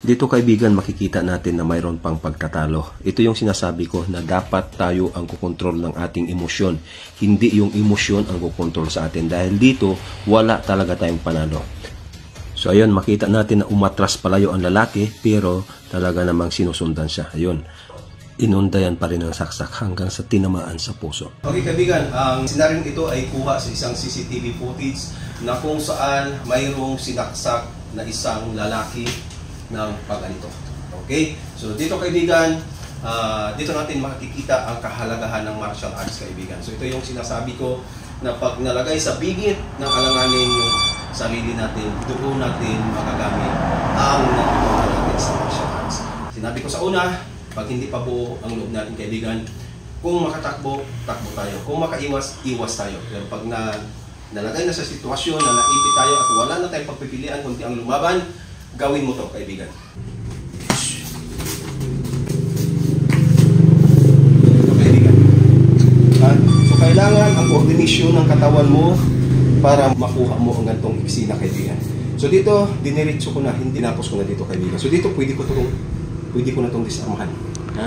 Dito kaibigan, makikita natin na mayroon pang pagtatalo. Ito yung sinasabi ko na dapat tayo ang kukontrol ng ating emosyon. Hindi yung emosyon ang kukontrol sa atin. Dahil dito, wala talaga tayong panalo. So ayun, makita natin na umatras palayo ang lalaki, pero talaga namang sinusundan siya. Ayun, inundayan pa rin ang saksak hanggang sa tinamaan sa puso. Okay kaibigan, ang senaryong ito ay kuha sa isang CCTV footage na kung saan mayroong sinaksak na isang lalaki ng pagganito. Okay? So dito kaibigan, dito natin makikita ang kahalagahan ng martial arts kaibigan. So ito yung sinasabi ko na pag nalagay sa bingit ng alanganin yung sarili natin, doon natin magagamit ang natutunan natin sa martial arts. Sinabi ko sa una, pag hindi pa buo ang loob natin kaibigan, kung makatakbo, takbo tayo. Kung makaiwas, iwas tayo. Pero pag nalagay na sa sitwasyon na naipit tayo at wala na tayong pagpipilian kundi ang lumaban, gawin mo to kaibigan. Ito kaibigan. So kailangan ang koordinasyon ng katawan mo para makuha mo ang gantong eksena kaibigan. So dito, diniretso ko na, hindi napos ko na dito kaibigan. So dito, pwede ko na itong disarmahan. Ha?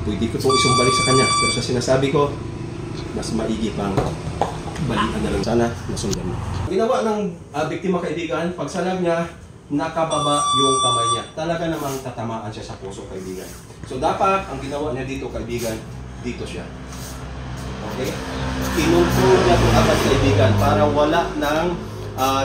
Pwede ko itong isumbalik sa kanya. Pero sa sinasabi ko, mas maigi pang balikan na lang. Sana nasundan mo. Ginawa ng biktima kaibigan, pagsalag niya, nakababa yung kamay niya. Talaga namang tatamaan siya sa puso kaibigan. So dapat, ang ginawa niya dito kaibigan, dito siya. Okay? Kinontrol niya itong agad kaibigan para wala ng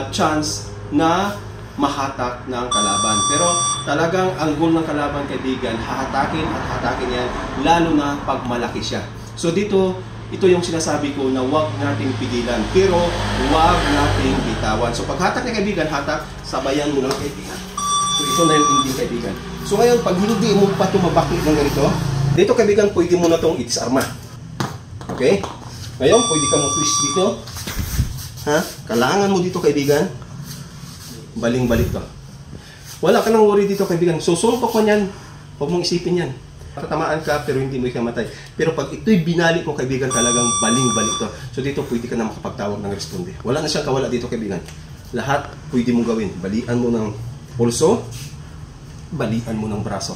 chance na mahatak ng kalaban. Pero talagang ang goal ng kalaban kaibigan, hahatakin at hatakin yan, lalo na pag malaki siya. So dito, ito yung sinasabi ko na huwag nating pigilan, pero huwag nating bitawan. So paghatak niya kaibigan, hatak, sabayan mo lang kaibigan. So ito na yung ending kaibigan. So ngayon, pag hindi mo pa tumabakit ng ganito, dito kaibigan, pwede mo na itong itisarma. Okay? Ngayon, pwede ka mo twist dito. Ha? Kailangan mo dito kaibigan, baling-balik to. Wala ka nang worry dito kaibigan. So suntok mo yan, huwag mong isipin yan. Tatamaan ka pero hindi mo ikamatay. Pero pag ito'y binalik mo kaibigan, talagang baling-balik to. So dito pwede ka na makapagtawag ng responde. Wala na siyang kawala dito kaibigan. Lahat pwede mong gawin. Balian mo ng pulso, balian mo ng braso.